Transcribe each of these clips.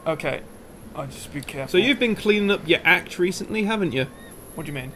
Okay. I'll just be careful. So you've been cleaning up your act recently, haven't you? What do you mean?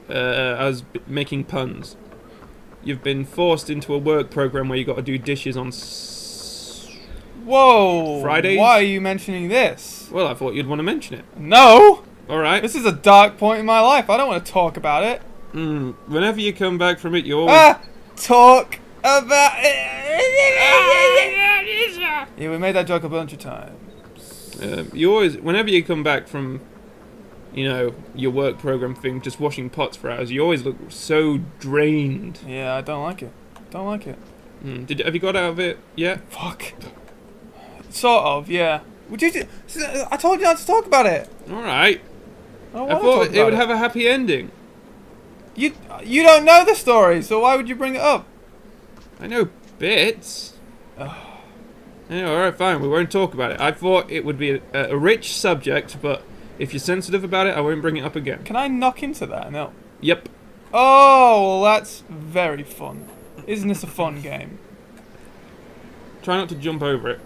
I was making puns. You've been forced into a work program where you got to do dishes on Whoa! Fridays? Why are you mentioning this? Well, I thought you'd want to mention it. No! Alright. This is a dark point in my life. I don't want to talk about it. Whenever you come back from it, you always... Talk about it. Yeah, we made that joke a bunch of times. You always... Whenever you come back from, you know, your work program thing, just washing pots for hours, you always look so drained. Yeah, I don't like it. Don't like it. Have you got out of it yet? Fuck. Sort of, yeah. I told you not to talk about it. Alright. I thought it would have a happy ending. You don't know the story, so why would you bring it up? I know bits. Yeah, alright, fine. We won't talk about it. I thought it would be a rich subject, but if you're sensitive about it, I won't bring it up again. Can I knock into that? No. Yep. Oh, well, that's very fun. Isn't this a fun game? Try not to jump over it.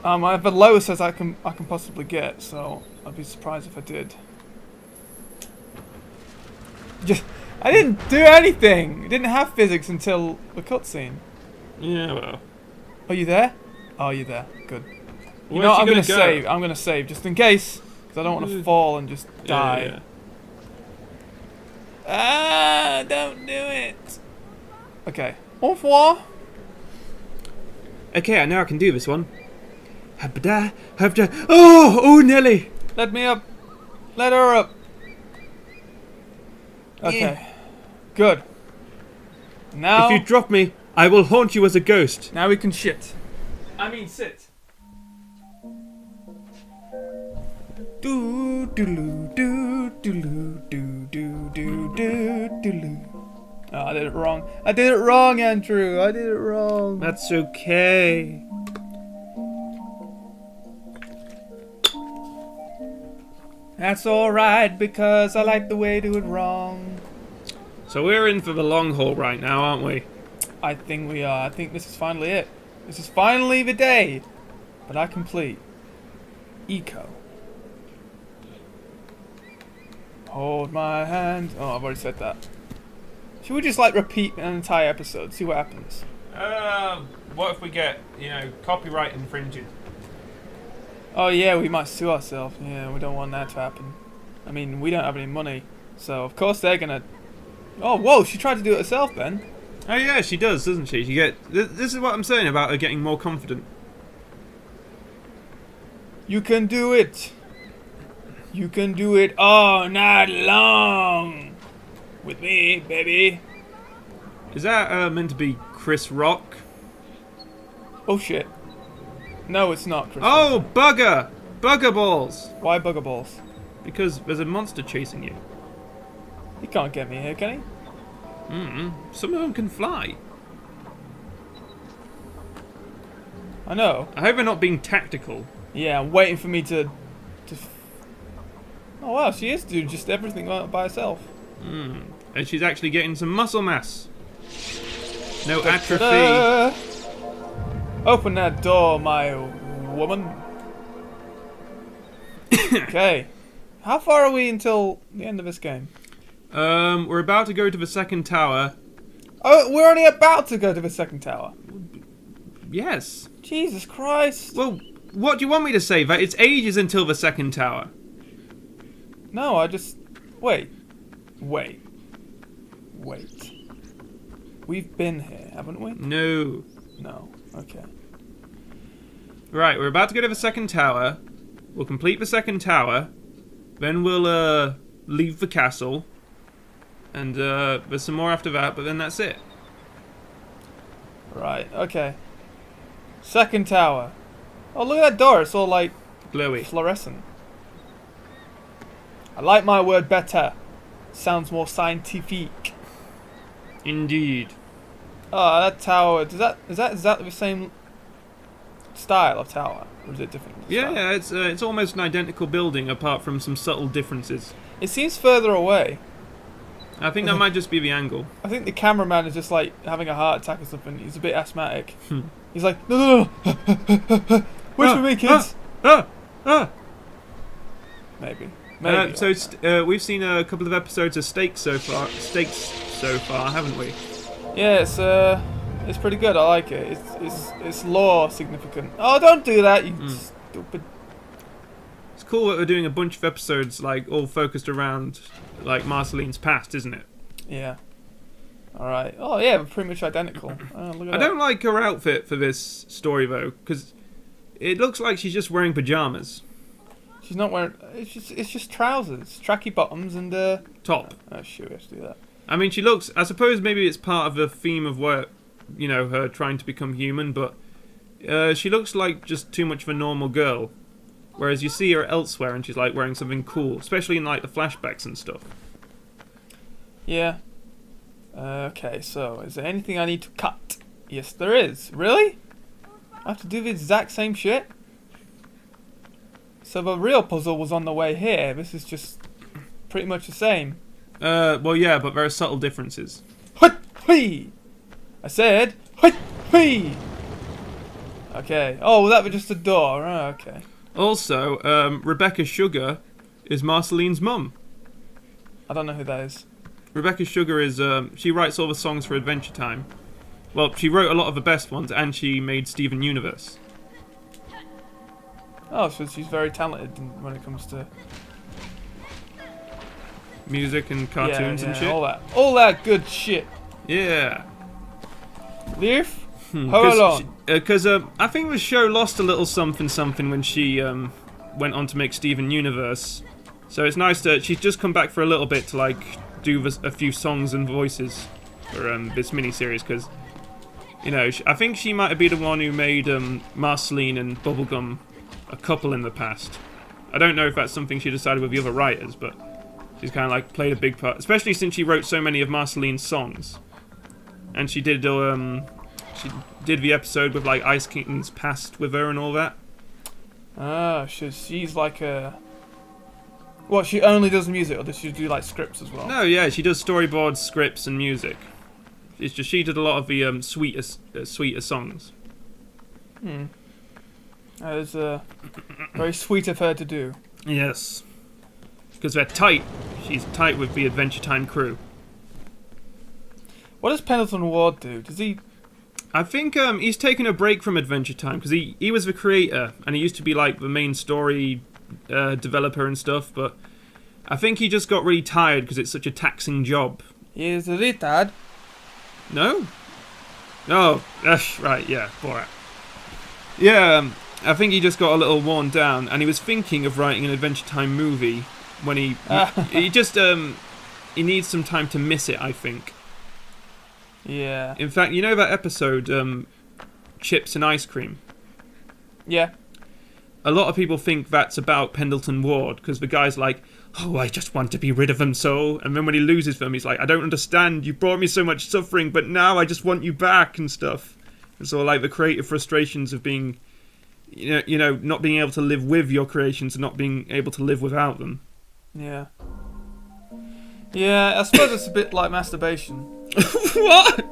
I have the lowest as I can possibly get, so I'd be surprised if I did. I didn't do anything. It didn't have physics until the cutscene. Yeah, well. Are you there? Oh, you're there. Good. You Where's know what, she I'm gonna gonna go? save. I'm gonna save just in case, because I don't want to fall and just die. Yeah. Don't do it. Okay. Au revoir. Okay, I know I can do this one. Oh, Nelly. Let me up. Let her up. Okay. Yeah. Good. Now. If you drop me, I will haunt you as a ghost. Now we can shit. I mean sit. Do do do do do do do do do. Oh, I did it wrong. I did it wrong, Andrew. I did it wrong. That's okay. That's alright because I like the way you do it wrong. So we're in for the long haul right now, aren't we? I think we are. I think this is finally it. This is finally the day that I complete ICO. Hold my hand. Oh, I've already said that. Should we just like repeat an entire episode, see what happens? What if we get, copyright infringed? Oh yeah, we might sue ourselves. Yeah, we don't want that to happen. I mean, we don't have any money, so of course they're gonna... Oh, whoa, she tried to do it herself then. Oh yeah, she does, doesn't she? This is what I'm saying about her getting more confident. You can do it. You can do it all night long. With me, baby. Is that meant to be Chris Rock? Oh shit. No, it's not, Chris. Oh, bugger! Bugger balls! Why bugger balls? Because there's a monster chasing you. He can't get me here, can he? Some of them can fly. I know. I hope they're not being tactical. Yeah, I'm waiting for me to Oh wow, she is doing just everything by herself. And she's actually getting some muscle mass. No Ta-da! atrophy. Open that door, my woman. Okay. How far are we until the end of this game? We're about to go to the second tower. Oh, we're only about to go to the second tower. Yes. Jesus Christ. Well, what do you want me to say? That it's ages until the second tower. No, I just... Wait. We've been here, haven't we? No. No. Okay. Right, we're about to go to the second tower. We'll complete the second tower. Then we'll, leave the castle. And, there's some more after that, but then that's it. Right, okay. Second tower. Oh, look at that door. It's all, like, Glowy. fluorescent. I like my word better. Sounds more scientific. Indeed. Oh, that tower. Is that exactly the same style of tower? Or is it different? Yeah, it's almost an identical building apart from some subtle differences. It seems further away. I think that might just be the angle. I think the cameraman is just like having a heart attack or something. He's a bit asthmatic. He's like, no. Wait for me, kids. Ah! Maybe. We've seen a couple of episodes of Stakes so far, haven't we? Yeah, it's pretty good. I like it. It's lore significant. Oh, don't do that, you stupid. It's cool that we're doing a bunch of episodes like all focused around like Marceline's past, isn't it? Yeah. All right. Oh yeah, we're pretty much identical. Look at I don't like her outfit for this story though, because it looks like she's just wearing pajamas. She's not wearing. It's just trousers, tracky bottoms, and Top. Oh shoot, we have to do that. I mean, she looks. I suppose maybe it's part of the theme of where, her trying to become human, but she looks like just too much of a normal girl. Whereas you see her elsewhere, and she's like wearing something cool, especially in like the flashbacks and stuff. Yeah. Okay, so is there anything I need to cut? Yes, there is. Really? I have to do the exact same shit? So the real puzzle was on the way here. This is just pretty much the same. Well, yeah, but there are subtle differences. Hui! I said, hui! Okay. Oh, that was just a door. Oh, okay. Also, Rebecca Sugar is Marceline's mum. I don't know who that is. Rebecca Sugar is, she writes all the songs for Adventure Time. Well, she wrote a lot of the best ones, and she made Steven Universe. Oh, so she's very talented when it comes to music and cartoons and shit. All that good shit. Yeah. Leaf? How long? Because I think the show lost a little something when she went on to make Steven Universe. So it's nice that she's just come back for a little bit to like do a few songs and voices for this miniseries. Because I think she might have been the one who made Marceline and Bubblegum a couple in the past. I don't know if that's something she decided with the other writers, but she's kind of like played a big part, especially since she wrote so many of Marceline's songs. And she did the episode with like Ice King's past with her and all that. Ah, she's like a. What, she only does music, or does she do like scripts as well? No, yeah, she does storyboards, scripts, and music. It's just she did a lot of the sweeter songs. That is very sweet of her to do. Yes. Because they're tight. She's tight with the Adventure Time crew. What does Pendleton Ward do? Does he... I think he's taken a break from Adventure Time, because he was the creator, and he used to be like the main story developer and stuff, but I think he just got really tired because it's such a taxing job. He is a retard. No? Oh, right, yeah, Borat. Yeah, I think he just got a little worn down, and he was thinking of writing an Adventure Time movie when he just he needs some time to miss it, I think. Yeah. In fact, you know that episode, Chips and Ice Cream? Yeah. A lot of people think that's about Pendleton Ward, because the guy's like, oh, I just want to be rid of them so, and then when he loses them, he's like, I don't understand, you brought me so much suffering, but now I just want you back, and stuff. And so, like, the creative frustrations of being, not being able to live with your creations and not being able to live without them. Yeah. Yeah, I suppose it's a bit like masturbation. What?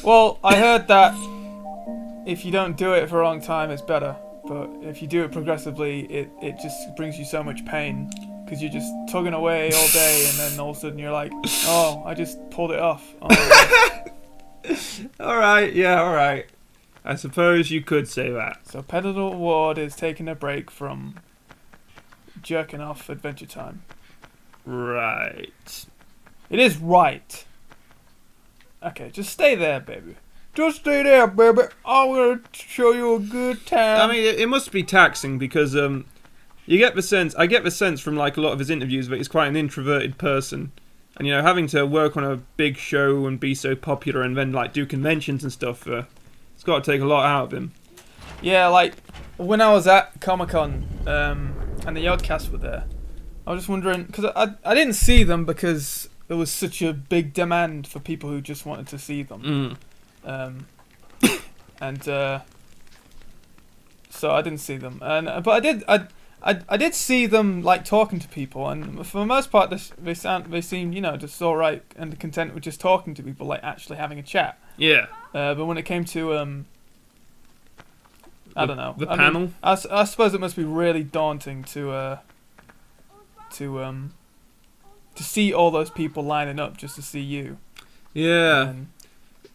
Well, I heard that if you don't do it for a long time, it's better. But if you do it progressively, it just brings you so much pain. Because you're just tugging away all day, and then all of a sudden you're like, oh, I just pulled it off. Oh, alright. I suppose you could say that. So Pendleton Ward is taking a break from jerking off Adventure Time. Right. It is right. Okay, just stay there, baby. Just stay there, baby. I'm gonna show you a good time. I mean, it must be taxing because I get the sense from like a lot of his interviews that he's quite an introverted person, and having to work on a big show and be so popular and then like do conventions and stuff, it's got to take a lot out of him. Yeah, like when I was at Comic-Con and the Yodcast were there, I was just wondering because I didn't see them because there was such a big demand for people who just wanted to see them. So I didn't see them, but I did see them like talking to people, and for the most part, they seemed just all right and content with just talking to people, like actually having a chat. Yeah. But when it came to I don't know. The I panel? mean, I suppose it must be really daunting to see all those people lining up just to see you. Yeah. And,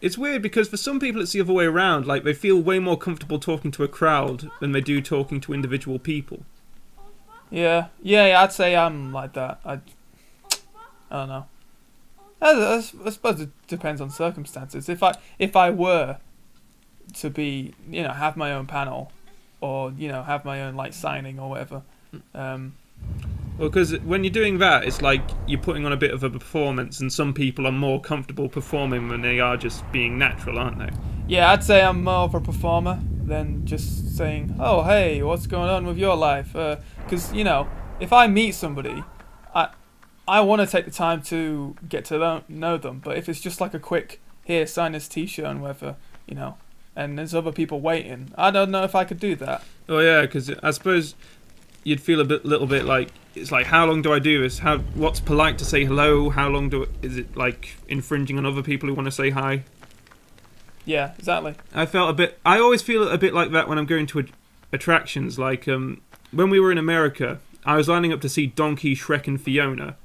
It's weird because for some people it's the other way around. Like, they feel way more comfortable talking to a crowd than they do talking to individual people. yeah, I'd say I'm like that. I don't know. I suppose it depends on circumstances. If I were to be, have my own panel, or have my own like signing or whatever. Well, because when you're doing that, it's like you're putting on a bit of a performance, and some people are more comfortable performing when they are just being natural, aren't they? Yeah, I'd say I'm more of a performer than just saying, "Oh, hey, what's going on with your life?" Because if I meet somebody, I want to take the time to get to know them. But if it's just like a quick, here, sign this T-shirt and whatever, and there's other people waiting, I don't know if I could do that. Oh yeah, because I suppose you'd feel little bit like, it's like, how long do I do this? What's polite to say hello? How long is it like infringing on other people who want to say hi? Yeah, exactly. I always feel a bit like that when I'm going to attractions. Like when we were in America, I was lining up to see Donkey, Shrek, and Fiona,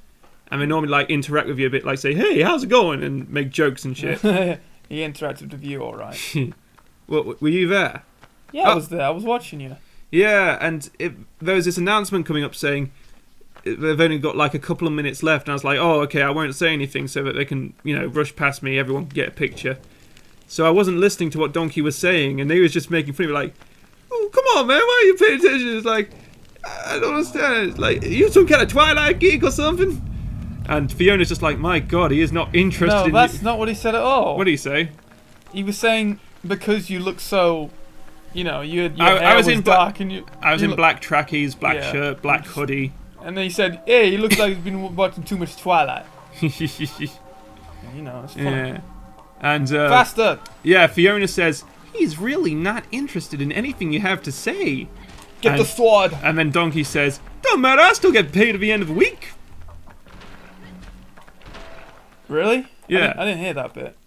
and they normally like interact with you a bit, like say, "Hey, how's it going?" and make jokes and shit. He interacted with you, all right. What, were you there? Yeah, I was there. I was watching you. Yeah, and there was this announcement coming up saying they've only got like a couple of minutes left, and I was like, "Oh, okay, I won't say anything so that they can, rush past me. Everyone can get a picture." So I wasn't listening to what Donkey was saying, and they was just making fun of me, like, "Oh, come on, man, why are you paying attention?" It's like, I don't understand. It's like, are you some kind of Twilight geek or something? And Fiona's just like, my God, he is not interested in you. No, that's not what he said at all. What did he say? He was saying because you look so, your hair was in dark and I was in black trackies, black shirt, black hoodie. And then he said, "Hey, he looks like he's been watching too much Twilight." It's funny. Yeah. And Faster. Yeah, Fiona says, "He's really not interested in anything you have to say." Get the sword. And then Donkey says, "Don't matter, I still get paid at the end of the week." Really? Yeah. I didn't hear that bit.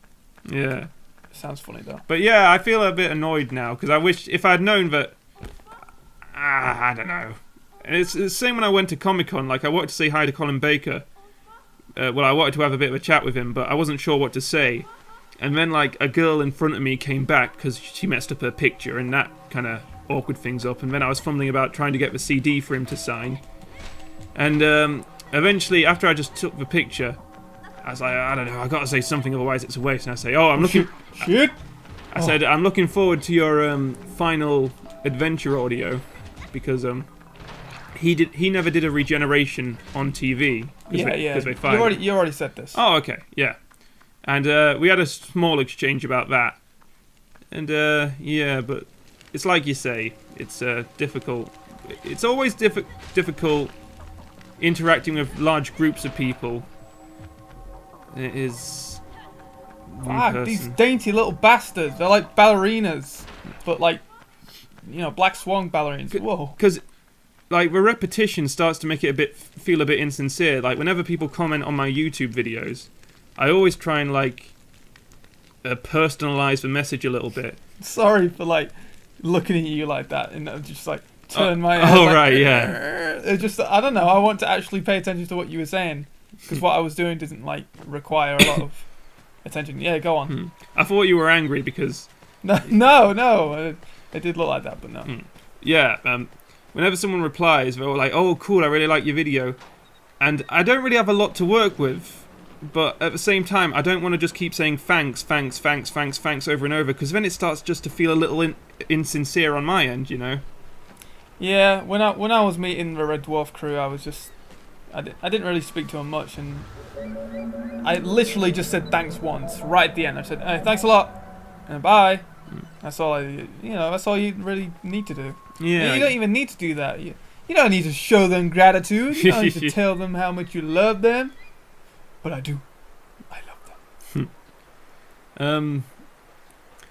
Yeah. Sounds funny though. But yeah, I feel a bit annoyed now because I wish if I'd known that. I don't know. It's the same when I went to Comic-Con. Like, I wanted to say hi to Colin Baker. I wanted to have a bit of a chat with him, but I wasn't sure what to say. And then, like, a girl in front of me came back because she messed up her picture, and that kind of awkward things up. And then I was fumbling about trying to get the CD for him to sign. And eventually, after I just took the picture, I was like, I don't know, I got to say something, otherwise it's a waste. And I say, I'm looking. Shit. I said, I'm looking forward to your final adventure audio, because he never did a regeneration on TV. Yeah. They fired You already said this. Oh, okay, yeah. And we had a small exchange about that. And yeah, but it's like you say, it's difficult. It's always difficult interacting with large groups of people. It is. Fuck, these dainty little bastards. They're like ballerinas, but like, Black Swan ballerinas. Whoa. Because, like, the repetition starts to make it feel a bit insincere. Like, whenever people comment on my YouTube videos, I always try and, like, personalize the message a little bit. Sorry for, like, looking at you like that and just, like, turn my head. Oh, like, right, yeah. It's just, I don't know, I want to actually pay attention to what you were saying, because what I was doing didn't, like, require a lot of attention. Yeah, go on. I thought you were angry because... No. It did look like that, but no. Yeah, whenever someone replies, they're all like, "Oh, cool, I really like your video." And I don't really have a lot to work with, but at the same time, I don't want to just keep saying thanks over and over, because then it starts just to feel a little insincere on my end, Yeah, when I was meeting the Red Dwarf crew, I was just... I didn't really speak to them much, and I literally just said thanks once, right at the end. I said, "Hey, thanks a lot, and bye." That's all that's all you really need to do. Yeah. You don't even need to do that. You don't need to show them gratitude. You don't need to tell them how much you love them. But I do. I love them.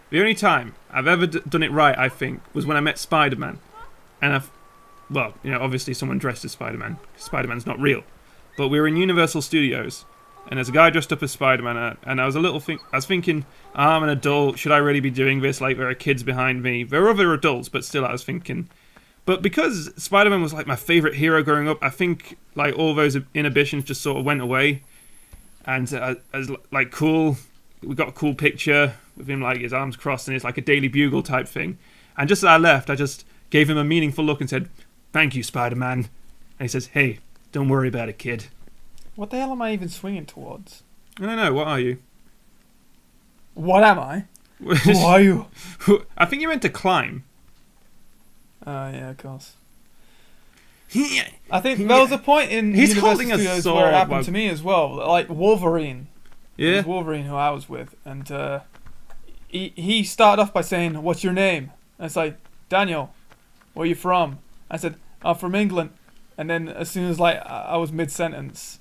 The only time I've ever done it right, I think, was when I met Spiderman. And obviously someone dressed as Spiderman. Spiderman's not real. But we were in Universal Studios, and there's a guy dressed up as Spider-Man, and I was thinking, I'm an adult, should I really be doing this? Like, there are kids behind me. There are other adults, but still I was thinking. But because Spider-Man was like my favourite hero growing up, I think like all those inhibitions just sort of went away. And as like cool, we got a cool picture with him like his arms crossed, and it's like a Daily Bugle type thing. And just as I left, I just gave him a meaningful look and said, "Thank you, Spider-Man." And he says, "Hey, don't worry about it, kid." What the hell am I even swinging towards? I don't know. What are you? What am I? Who are you? I think you meant to climb. Yeah, of course. I think there was a point in He's Universal holding a Studios sword, where it happened like- to me as well. Like Wolverine. It Yeah. was Wolverine who I was with, and he started off by saying, "What's your name?" And it's like, "Daniel, where are you from?" I said, "I'm from England." And then as soon as like I was mid-sentence,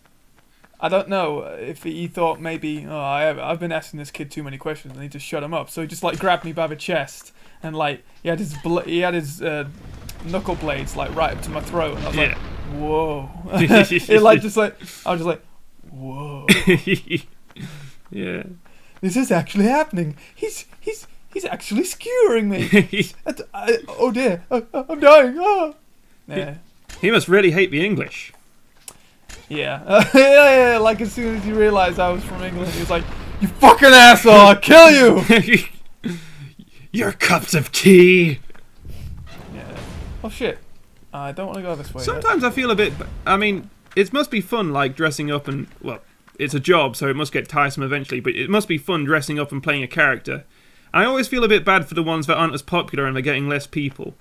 I don't know if he thought maybe, oh, I've been asking this kid too many questions, and he just shut him up. So he just like grabbed me by the chest, and like he had his knuckle blades like right up to my throat, and I was like, whoa. It like just like I was just like, whoa. Yeah. This is actually happening. He's actually skewering me. Oh dear, I'm dying. Oh. Yeah. He must really hate the English. Yeah. Yeah. Like as soon as he realised I was from England, he was like, "You fucking asshole! I'll kill you." Your cups of tea. Yeah. Oh shit. I don't want to go this way. Sometimes I feel a bit. I mean, it must be fun, like dressing up and it's a job, so it must get tiresome eventually. But it must be fun dressing up and playing a character. I always feel a bit bad for the ones that aren't as popular and they're getting less people.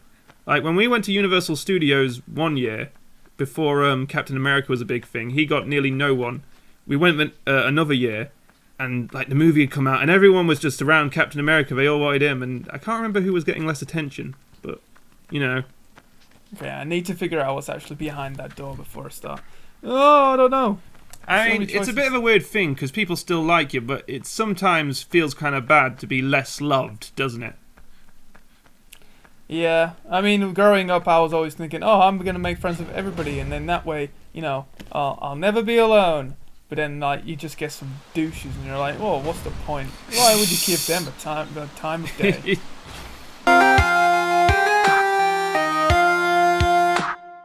Like when we went to Universal Studios one year, before Captain America was a big thing, he got nearly no one. We went another year, and like the movie had come out, and everyone was just around Captain America. They all wanted him, and I can't remember who was getting less attention, but you know. Okay, I need to figure out what's actually behind that door before I start. Oh, I don't know. I mean, it's a bit of a weird thing because people still like you, but it sometimes feels kind of bad to be less loved, doesn't it? Yeah, I mean, growing up, I was always thinking, oh, I'm gonna make friends with everybody, and then that way, you know, I'll never be alone. But then, like, you just get some douches, and you're like, oh, what's the point? Why would you give them the time of day?